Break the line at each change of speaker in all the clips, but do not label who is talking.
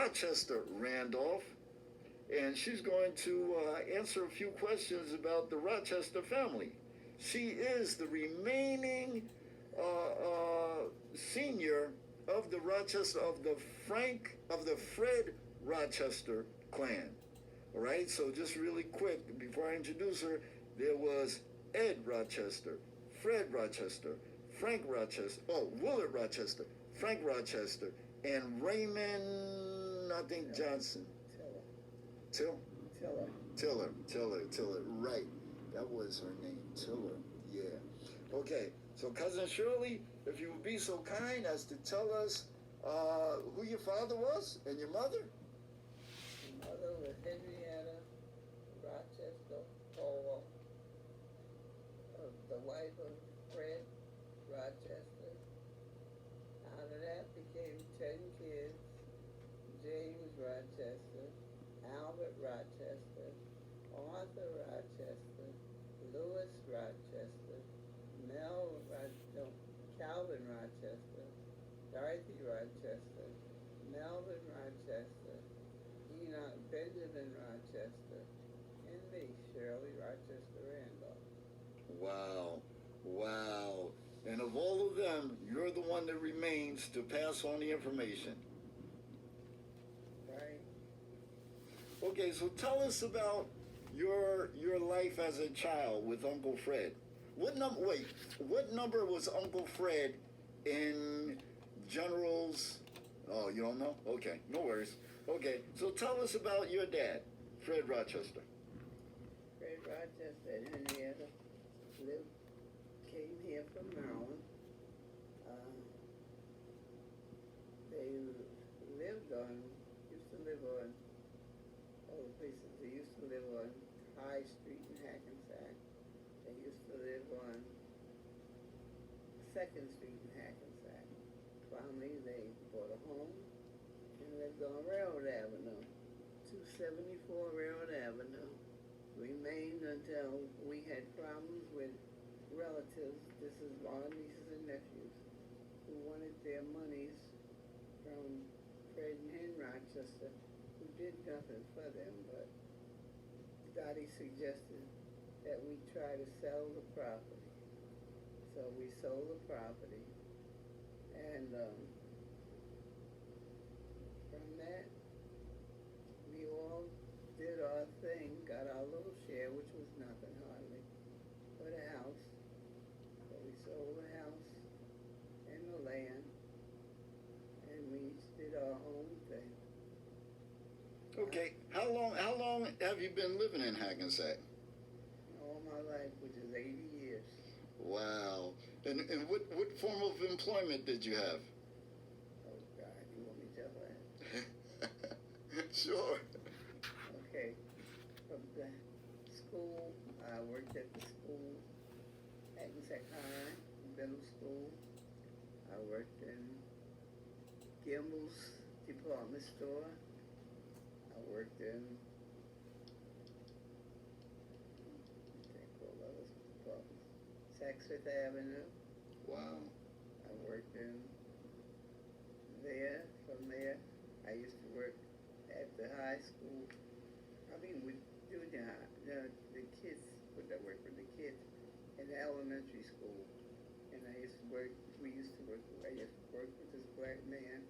Rochester Randolph, and she's going to answer a few questions about the Rochester family. She is the remaining senior of the Rochester, of the Fred Rochester clan. All right, so just really quick, before I introduce her, there was Ed Rochester, Fred Rochester, Frank Rochester, Willard Rochester, Frank Rochester, and Raymond, I think Johnson. Tiller, right. That was her name, Tiller, yeah. Okay, so Cousin Shirley, if you would be so kind as to tell us who your father was and your mother.
My mother was Henrietta Rochester Hall, the wife of Fred Rochester. Out of that became 10 kids. James Rochester, Albert Rochester, Arthur Rochester, Louis Rochester, Calvin Rochester, Dorothy Rochester, Melvin Rochester, Enoch Benjamin Rochester, and me, Shirley Rochester Randolph.
Wow. And of all of them, you're the one that remains to pass on the information.
Right.
Okay, so tell us about your life as a child with Uncle Fred. What number was Uncle Fred in General's? Oh, you don't know? Okay, no worries. Okay, so tell us about your dad, Fred Rochester.
Fred Rochester and Henrietta came here from Maryland. They used to live on all the places. They used to live on High Street in Hackensack. They used to live on 2nd Street in Hackensack. Finally, they bought a home and lived on Railroad Avenue, 274 Railroad Avenue. Remained until we had problems with relatives. This is our nieces and nephews who wanted their monies from Fred and Hen Rochester, who did nothing for them, but Dottie suggested that we try to sell the property. So we sold the property, and from that, we all did our thing, got our little share, which was nothing hardly, but a house. So we sold the house and the land, and we each did our own thing.
Okay, how long have you been living in Hackensack?
All my life, which is 80 years.
Wow. And what form of employment did you have?
Oh, God, you want me to tell that?
Sure.
Okay. From the school, I worked at the school, Hackensack High, middle school. I worked in Gimbel's department store. I worked in Saks Fifth Avenue.
Wow.
I worked in there. From there, I used to work at the high school. I mean, with junior high, the kids, I worked with the kids in the elementary school. And I used to work with this black man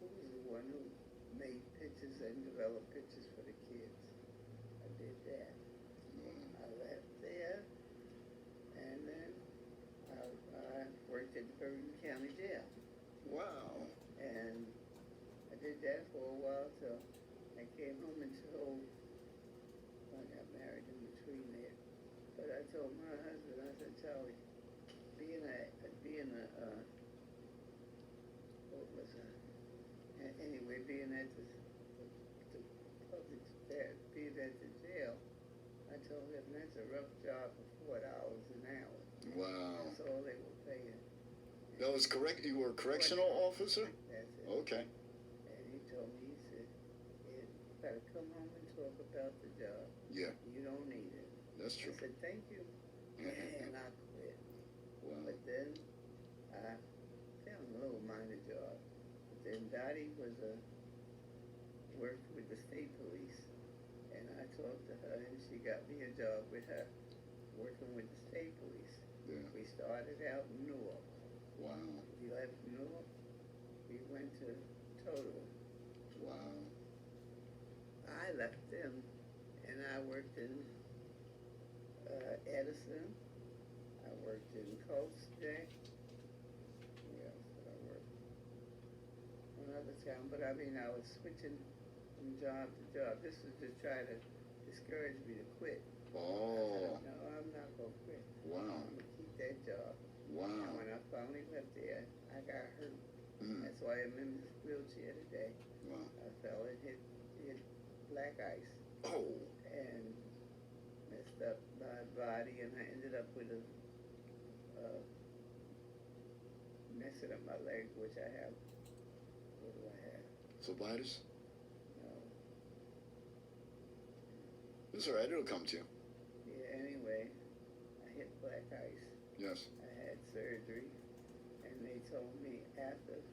who was the one who made pictures and developed pictures for the kids. I did that. I left there, and then I worked at the Bergen County Jail.
Wow.
And I did that for a while till I came home and told, I got married in between there. But I told my husband, I said, Charlie, being at the being at the jail, I told him that's a rough job for $4 an hour.
Wow.
That's all they were paying.
That was correct. You were a correctional officer?
That's it.
Okay.
And he told me, he said, you gotta come home and talk about the job.
Yeah.
You don't need it.
That's true.
I said, thank you. And I quit.
Wow.
But then I found a little minor job. But then Dottie was worked with the state police, and I talked to her, and she got me a job with her, working with the state police.
Yeah.
We started out in Newark.
Wow.
We left Newark. We went to Total.
Wow.
I left them, and I worked in Edison. I worked in Coast Jack. Where else did I work? Another town, but I mean, I was switching from job to job. This was to try to discourage me to quit.
Oh.
I said, no, I'm not going to quit.
Wow.
I'm going to keep that job.
Wow.
And when I finally left there, I got hurt. That's why I'm in this wheelchair today.
Wow.
I fell and hit black ice.
Oh.
And messed up my body, and I ended up with a messing up my leg, which I have. What do I have?
Phlebitis?
No.
It's all right. It'll come to you.
Yeah, anyway, I hit black ice.
Yes.
I had surgery, and they told me after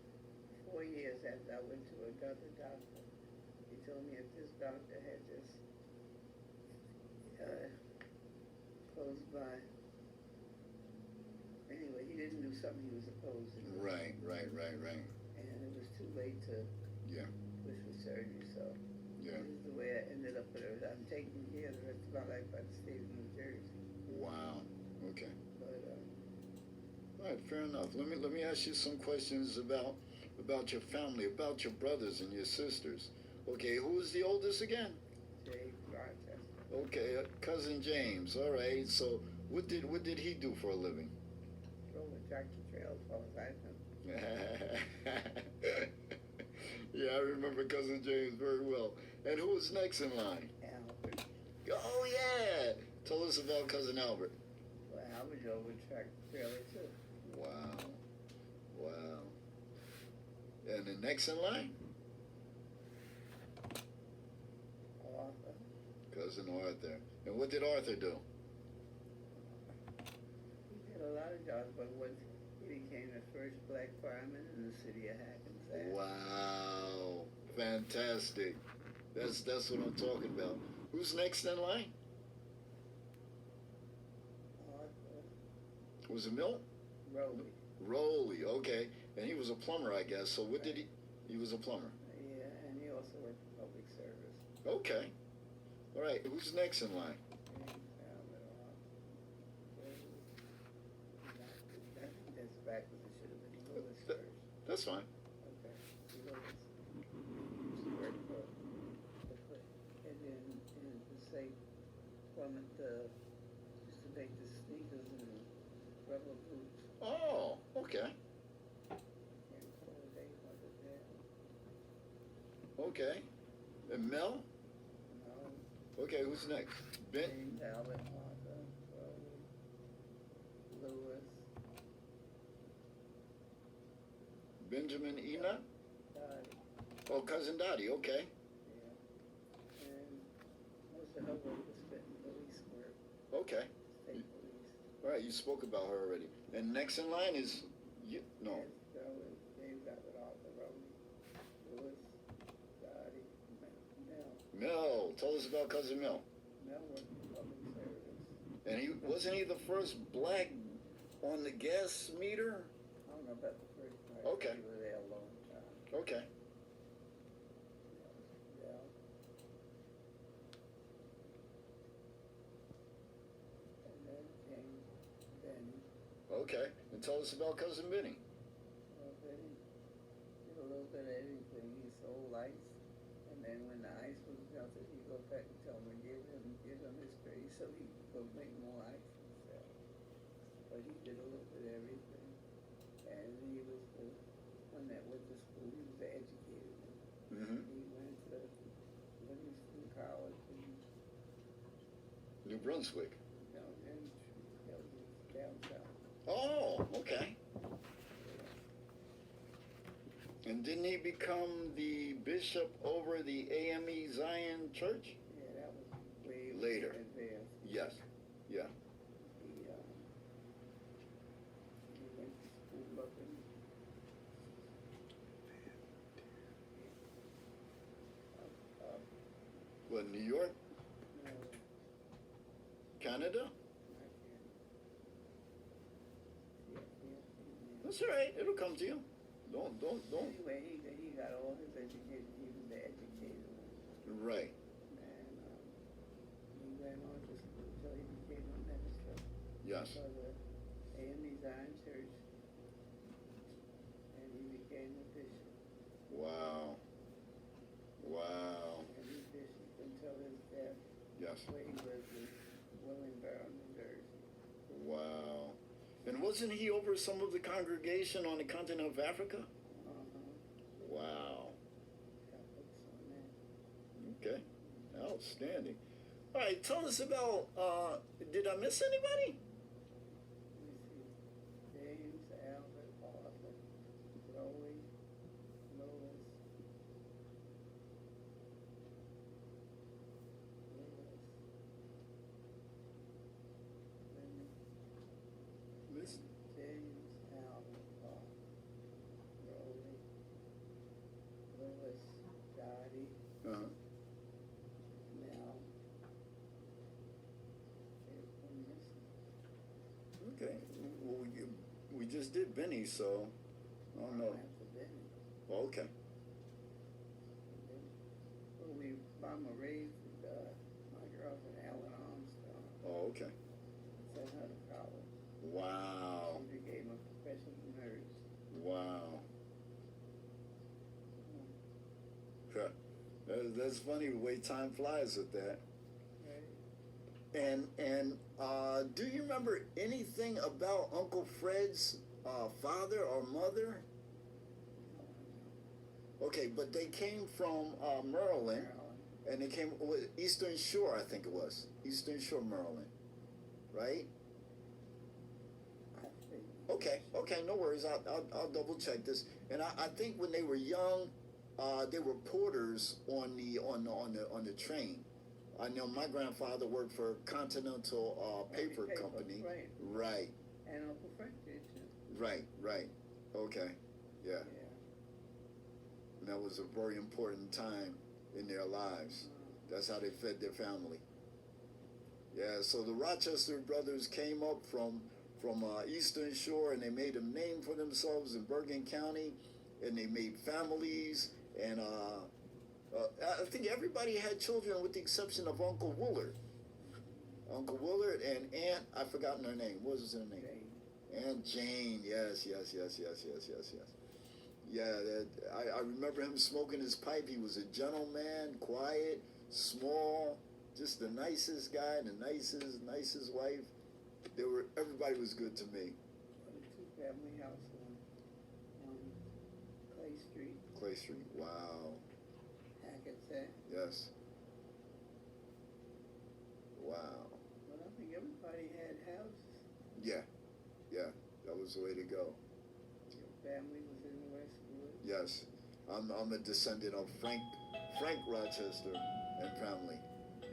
4 years after I went to another doctor, he told me if this doctor had just close by. Anyway, he didn't do something he was supposed to do.
Right.
And it was too late to
Yeah.
push for surgery, so
Yeah.
this is the way I ended up with it. I'm taking care of the rest of my life by the state of New Jersey.
Wow. Okay.
But
All right. Fair enough. Let me ask you some questions about your family, about your brothers and your sisters. Okay. Who is the oldest again?
Jay Rochester.
Okay. Cousin James. All right. So what did he do for a living?
Drove a tractor trailer as far as I know.
Yeah, I remember Cousin James very well. And who was next in line?
Albert.
Oh yeah. Tell us about Cousin Albert.
Well, Albert drove a tractor trailer too.
Wow. And the next in line?
Arthur.
Cousin Arthur. And what did Arthur do?
He did a lot of jobs, but he became the first black fireman in the city of Hackensack.
Wow. Fantastic. That's what I'm talking about. Who's next in line?
Arthur.
Was it Milt?
Rowley.
Rowley, okay. And he was a plumber, I guess. So what did he? He was a plumber.
Yeah, and he also worked for public service.
Okay. All right. Who's next in line?
I think that's backwards. It should have been Lewis first.
That's fine.
Okay. Lewis. She worked for and then the state Plymouth used to make the sneakers and the rubber boots.
Oh, okay.
And so they wanted that.
Okay. And Mel?
No.
Okay, who's next? Ben?
James, Albert, Arthur, Rowley, Lewis,
Benjamin Enoch?
Dottie.
Oh, Cousin Dottie, okay.
Yeah. And most of her work was spent in police work,
Okay.
state police.
All right, you spoke about her already. And next in line is you? No.
And Rowley, James, Albert, Arthur, Rowley, Lewis, Dottie, Mel.
Mel. Tell us about Cousin Mel.
Mel worked in public service.
And wasn't he the first black on the gas meter?
I don't know about the first part.
Okay.
He was there a long time.
Okay.
Yeah. And then came Benny.
Okay. And tell us about Cousin Benny.
Well, Benny did a little bit of everything. He sold ice. And then when the ice was melted, he'd go back and tell me, give him his pay so he could go make more ice himself. But he did a little bit of everything. And he was the one that went to school. He was the educator.
Mm-hmm.
He went to Livingston College in
New Brunswick.
downtown.
Oh, okay. And didn't he become the bishop over the AME Zion Church?
Yeah, that was way
Later.
advanced.
Yes. Yeah.
He went to school up in
What, New York?
No,
Canada?
not yet. Yeah.
That's all right. It'll come to you. Don't.
Anyway, he got all his education. He was the educator.
Right.
And he went on to school until he became a minister
Yes.
for the A.M.E. Zion Church. And he became a bishop.
Wow. Wow.
And he bishoped until his death,
Yes.
where he was in Willingboro, New Jersey.
Wow. And wasn't he over some of the congregation on the continent of Africa? Wow.
Got books on that.
Okay. Outstanding. All right. Tell us about. Did I miss anybody?
Let me see. James, Albert, Arthur, Chloe, Lois,
Miss.
James, Albert, Arthur, Rolly, Lois, Dottie,
Uh-huh.
Mel. Everyone missing.
Okay. Well, we just did Benny, so I don't know.
After Benny.
Well, okay.
Well, Mama raised my girlfriend, Ellen Armstrong.
Oh, okay.
Sent her to college.
Wow.
She became a professional nurse.
Wow. Huh. That's funny the way time flies with that.
Right.
And do you remember anything about Uncle Fred's father or mother? Okay, but they came from Maryland, and they came with Eastern Shore, I think it was Eastern Shore, Maryland, right? Okay, no worries. I'll double check this. And I think when they were young, they were porters on the train. I know my grandfather worked for Continental Paper Company.
Right.
Right.
And Uncle Frank did too.
Right. Okay. Yeah. And that was a very important time in their lives. That's how they fed their family. Yeah. So the Rochester brothers came up from Eastern Shore, and they made a name for themselves in Bergen County, and they made families, and I think everybody had children with the exception of Uncle Willard. Uncle Willard and Aunt, I've forgotten her name. What was her name? Aunt Jane. Yes. Yeah, I remember him smoking his pipe. He was a gentleman, quiet, small, just the nicest guy, the nicest wife. Everybody was good to me.
A two-family house on Clay Street.
Clay Street. Wow.
Hackensack.
Yes. Wow.
Well, I think everybody had houses.
Yeah. That was the way to go.
Your family was in Westwood.
Yes. I'm a descendant of Frank Rochester and family.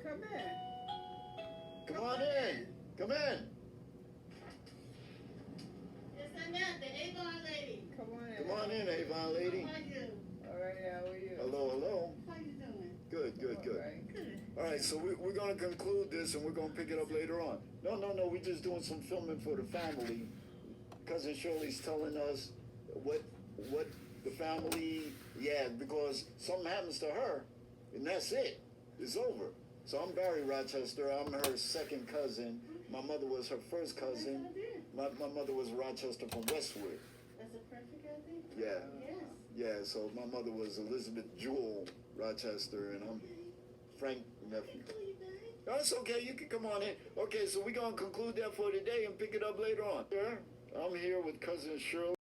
Come in.
Come on in. Come in.
Avon lady. Come on in.
Come on in, Avon lady.
How are you? All right, how are you?
Hello.
How you doing?
Good.
All right.
Good.
All right, so we're going to conclude this, and we're going to pick it up later on. No, we're just doing some filming for the family. Cousin Shirley's telling us what the family, because something happens to her, and that's it. It's over. So I'm Barry Rochester. I'm her second cousin. My mother was her first cousin. My mother was Rochester from Westwood.
That's a perfect idea.
Yeah.
Yes.
Yeah, so my mother was Elizabeth Jewell Rochester, and I'm Frank nephew. No, it's okay. You can come on in. Okay, so we're going to conclude that for today and pick it up later on. Sure. I'm here with Cousin Shirley.